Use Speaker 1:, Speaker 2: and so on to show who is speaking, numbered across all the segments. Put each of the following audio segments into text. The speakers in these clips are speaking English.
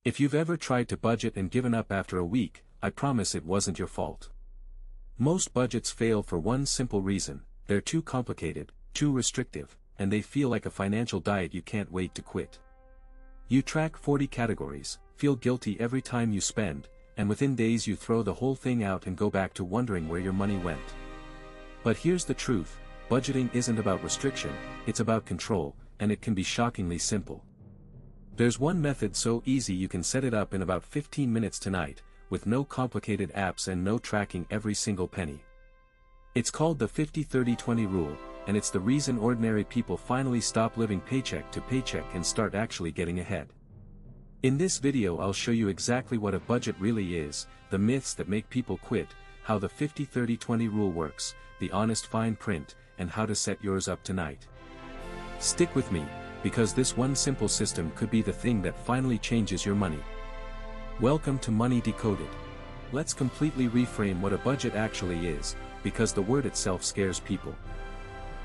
Speaker 1: If you've ever tried to budget and given up after a week, I promise it wasn't your fault. Most budgets fail for one simple reason: they're too complicated, too restrictive, and they feel like a financial diet you can't wait to quit. You track 40 categories, feel guilty every time you spend, and within days you throw the whole thing out and go back to wondering where your money went. But here's the truth: budgeting isn't about restriction, it's about control, and it can be shockingly simple. There's one method so easy you can set it up in about 15 minutes tonight, with no complicated apps and no tracking every single penny. It's called the 50-30-20 rule, and it's the reason ordinary people finally stop living paycheck to paycheck and start actually getting ahead. In this video I'll show you exactly what a budget really is, the myths that make people quit, how the 50-30-20 rule works, the honest fine print, and how to set yours up tonight. Stick with me, because this one simple system could be the thing that finally changes your money. Welcome to Money Decoded. Let's completely reframe what a budget actually is, because the word itself scares people.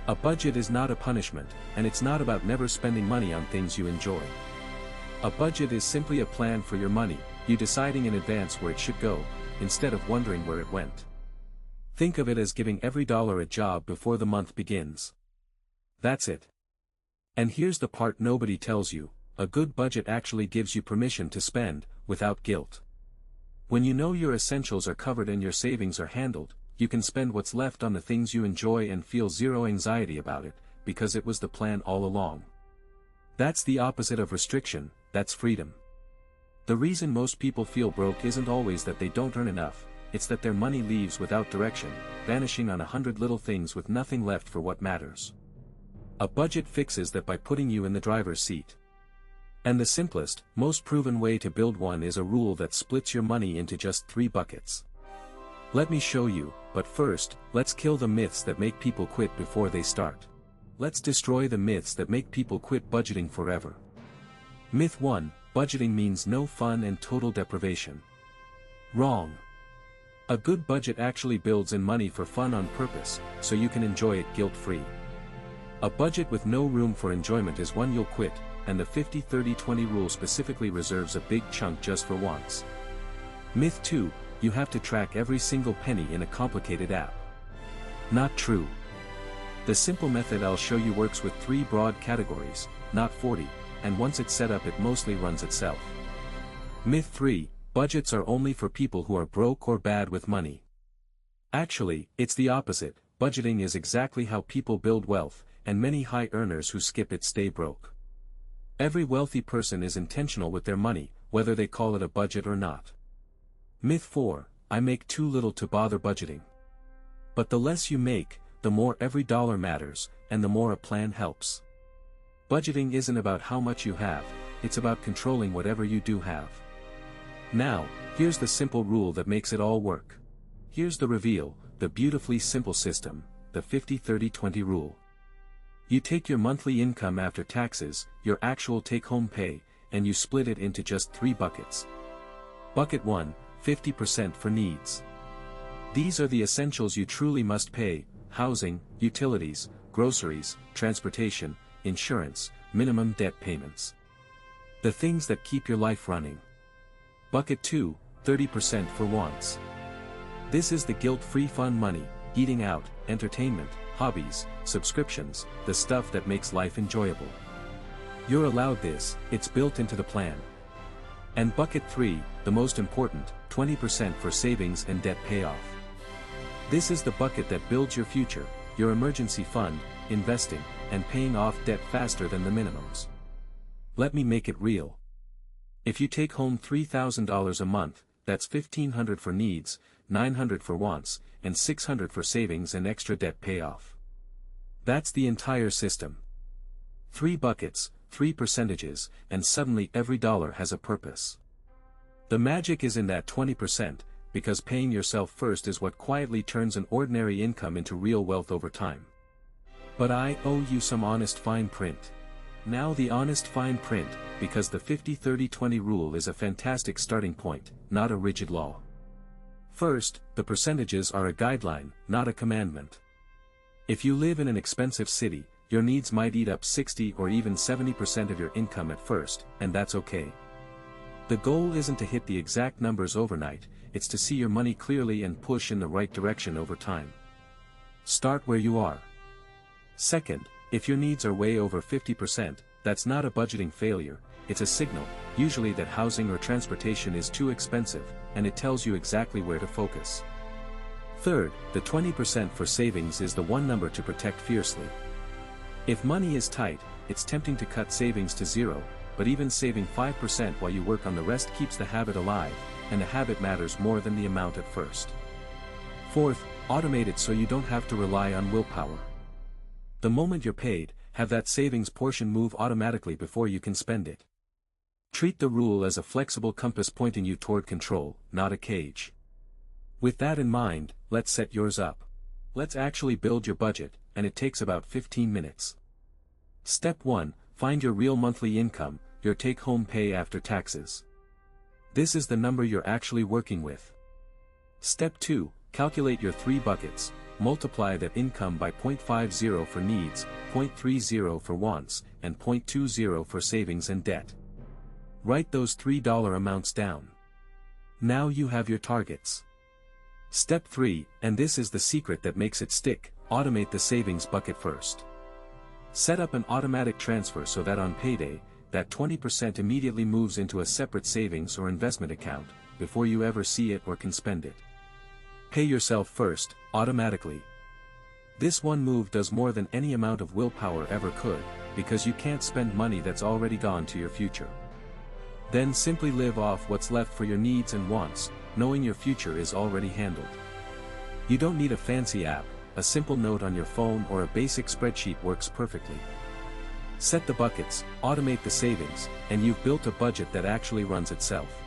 Speaker 1: A budget is not a punishment, and it's not about never spending money on things you enjoy. A budget is simply a plan for your money, you deciding in advance where it should go, instead of wondering where it went. Think of it as giving every dollar a job before the month begins. That's it. And here's the part nobody tells you: a good budget actually gives you permission to spend, without guilt. When you know your essentials are covered and your savings are handled, you can spend what's left on the things you enjoy and feel zero anxiety about it, because it was the plan all along. That's the opposite of restriction, that's freedom. The reason most people feel broke isn't always that they don't earn enough, it's that their money leaves without direction, vanishing on 100 little things with nothing left for what matters. A budget fixes that by putting you in the driver's seat. And the simplest, most proven way to build one is a rule that splits your money into just 3 buckets. Let me show you, but first, let's kill the myths that make people quit before they start. Let's destroy the myths that make people quit budgeting forever. Myth 1: budgeting means no fun and total deprivation. Wrong. A good budget actually builds in money for fun on purpose, so you can enjoy it guilt-free. A budget with no room for enjoyment is one you'll quit, and the 50-30-20 rule specifically reserves a big chunk just for wants. Myth 2: you have to track every single penny in a complicated app. Not true. The simple method I'll show you works with 3 broad categories, not 40, and once it's set up it mostly runs itself. Myth 3: budgets are only for people who are broke or bad with money. Actually, it's the opposite. Budgeting is exactly how people build wealth, and many high earners who skip it stay broke. Every wealthy person is intentional with their money, whether they call it a budget or not. Myth 4: I make too little to bother budgeting. But the less you make, the more every dollar matters, and the more a plan helps. Budgeting isn't about how much you have, it's about controlling whatever you do have. Now, here's the simple rule that makes it all work. Here's the reveal, the beautifully simple system, the 50-30-20 rule. You take your monthly income after taxes, your actual take-home pay, and you split it into just 3 buckets. Bucket 1: 50% for needs. These are the essentials you truly must pay: housing, utilities, groceries, transportation, insurance, minimum debt payments. The things that keep your life running. Bucket 2: 30% for wants. This is the guilt-free fun money: eating out, entertainment, hobbies, subscriptions, the stuff that makes life enjoyable. You're allowed this, it's built into the plan. And bucket 3, the most important, 20% for savings and debt payoff. This is the bucket that builds your future, your emergency fund, investing, and paying off debt faster than the minimums. Let me make it real. If you take home $3,000 a month, that's $1,500 for needs, $900 for wants, and $600 for savings and extra debt payoff. That's the entire system. 3 buckets, 3 percentages, and suddenly every dollar has a purpose. The magic is in that 20%, because paying yourself first is what quietly turns an ordinary income into real wealth over time. But I owe you some honest fine print. Now the honest fine print, because the 50-30-20 rule is a fantastic starting point, not a rigid law. First, the percentages are a guideline, not a commandment. If you live in an expensive city, your needs might eat up 60 or even 70% of your income at first, and that's okay. The goal isn't to hit the exact numbers overnight, it's to see your money clearly and push in the right direction over time. Start where you are. Second, if your needs are way over 50%, that's not a budgeting failure, it's a signal, usually that housing or transportation is too expensive, and it tells you exactly where to focus. Third, the 20% for savings is the one number to protect fiercely. If money is tight, it's tempting to cut savings to zero, but even saving 5% while you work on the rest keeps the habit alive, and the habit matters more than the amount at first. Fourth, automate it so you don't have to rely on willpower. The moment you're paid, have that savings portion move automatically before you can spend it. Treat the rule as a flexible compass pointing you toward control, not a cage. With that in mind, let's set yours up. Let's actually build your budget, and it takes about 15 minutes. Step 1, find your real monthly income, your take-home pay after taxes. This is the number you're actually working with. Step 2, calculate your 3 buckets, multiply that income by 0.50 for needs, 0.30 for wants, and 0.20 for savings and debt. Write those $3 amounts down. Now you have your targets. Step 3, and this is the secret that makes it stick, automate the savings bucket first. Set up an automatic transfer so that on payday, that 20% immediately moves into a separate savings or investment account, before you ever see it or can spend it. Pay yourself first, automatically. This one move does more than any amount of willpower ever could, because you can't spend money that's already gone to your future. Then simply live off what's left for your needs and wants, knowing your future is already handled. You don't need a fancy app, a simple note on your phone or a basic spreadsheet works perfectly. Set the buckets, automate the savings, and you've built a budget that actually runs itself.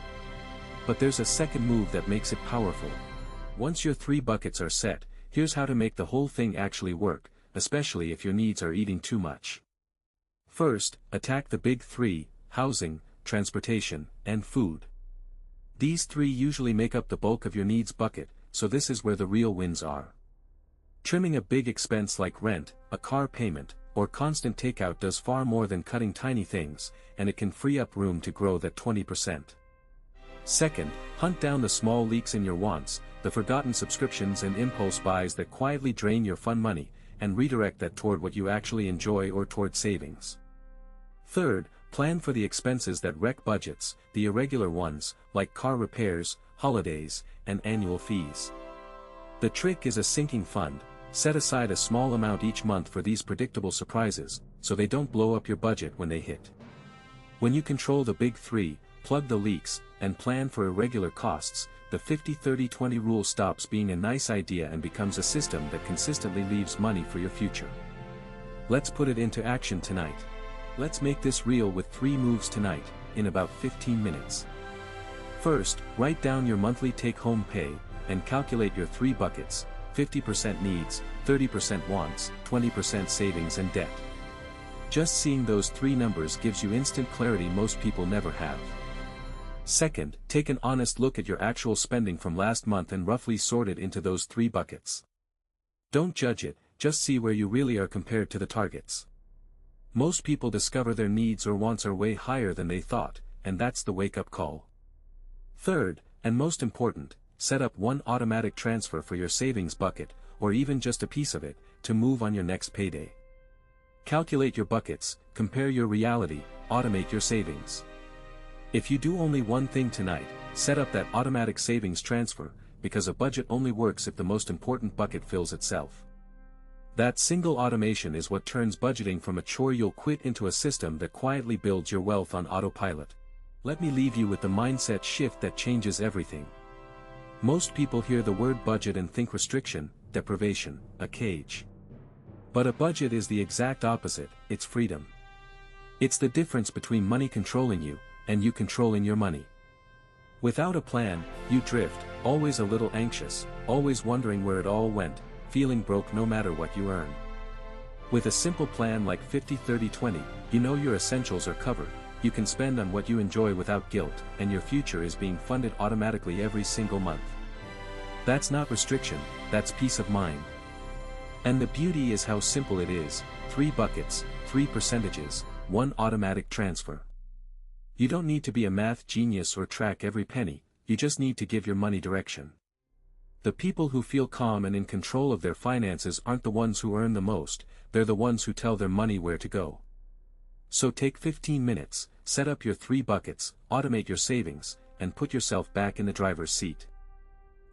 Speaker 1: But there's a second move that makes it powerful. Once your 3 buckets are set, here's how to make the whole thing actually work, especially if your needs are eating too much. First, attack the big 3, housing, transportation, and food. These 3 usually make up the bulk of your needs bucket, so this is where the real wins are. Trimming a big expense like rent, a car payment, or constant takeout does far more than cutting tiny things, and it can free up room to grow that 20%. Second, hunt down the small leaks in your wants, the forgotten subscriptions and impulse buys that quietly drain your fun money, and redirect that toward what you actually enjoy or toward savings. Third, plan for the expenses that wreck budgets, the irregular ones, like car repairs, holidays, and annual fees. The trick is a sinking fund. Set aside a small amount each month for these predictable surprises, so they don't blow up your budget when they hit. When you control the big 3, plug the leaks, and plan for irregular costs, the 50-30-20 rule stops being a nice idea and becomes a system that consistently leaves money for your future. Let's put it into action tonight. Let's make this real with 3 moves tonight, in about 15 minutes. First, write down your monthly take-home pay, and calculate your 3 buckets, 50% needs, 30% wants, 20% savings and debt. Just seeing those 3 numbers gives you instant clarity most people never have. Second, take an honest look at your actual spending from last month and roughly sort it into those 3 buckets. Don't judge it, just see where you really are compared to the targets. Most people discover their needs or wants are way higher than they thought, and that's the wake-up call. Third, and most important, set up one automatic transfer for your savings bucket, or even just a piece of it, to move on your next payday. Calculate your buckets, compare your reality, automate your savings. If you do only one thing tonight, set up that automatic savings transfer, because a budget only works if the most important bucket fills itself. That single automation is what turns budgeting from a chore you'll quit into a system that quietly builds your wealth on autopilot. Let me leave you with the mindset shift that changes everything. Most people hear the word budget and think restriction, deprivation, a cage. But a budget is the exact opposite, it's freedom. It's the difference between money controlling you, and you controlling your money. Without a plan, you drift, always a little anxious, always wondering where it all went, feeling broke no matter what you earn. With a simple plan like 50-30-20, you know your essentials are covered, you can spend on what you enjoy without guilt, and your future is being funded automatically every single month. That's not restriction, that's peace of mind. And the beauty is how simple it is, 3 buckets, 3 percentages, 1 automatic transfer. You don't need to be a math genius or track every penny, you just need to give your money direction. The people who feel calm and in control of their finances aren't the ones who earn the most, they're the ones who tell their money where to go. So take 15 minutes, set up your 3 buckets, automate your savings, and put yourself back in the driver's seat.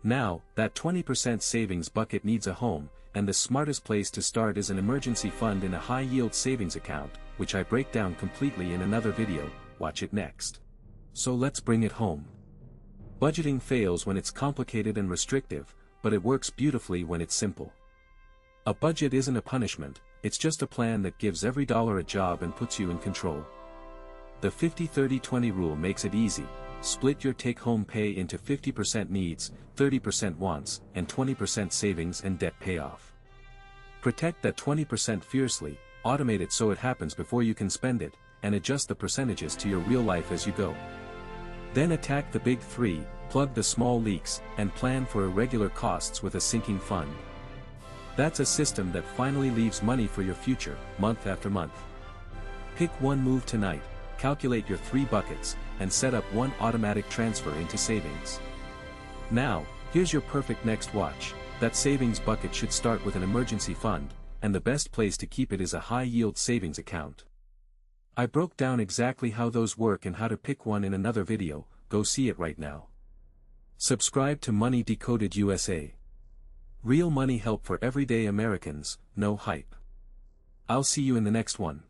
Speaker 1: Now, that 20% savings bucket needs a home, and the smartest place to start is an emergency fund in a high-yield savings account, which I break down completely in another video, watch it next. So let's bring it home. Budgeting fails when it's complicated and restrictive, but it works beautifully when it's simple. A budget isn't a punishment, it's just a plan that gives every dollar a job and puts you in control. The 50-30-20 rule makes it easy. Split your take-home pay into 50% needs, 30% wants, and 20% savings and debt payoff. Protect that 20% fiercely, automate it so it happens before you can spend it, and adjust the percentages to your real life as you go. Then attack the big 3, plug the small leaks, and plan for irregular costs with a sinking fund. That's a system that finally leaves money for your future, month after month. Pick one move tonight, calculate your 3 buckets, and set up one automatic transfer into savings. Now, here's your perfect next watch. That savings bucket should start with an emergency fund, and the best place to keep it is a high-yield savings account. I broke down exactly how those work and how to pick one in another video, go see it right now. Subscribe to Money Decoded USA. Real money help for everyday Americans, no hype. I'll see you in the next one.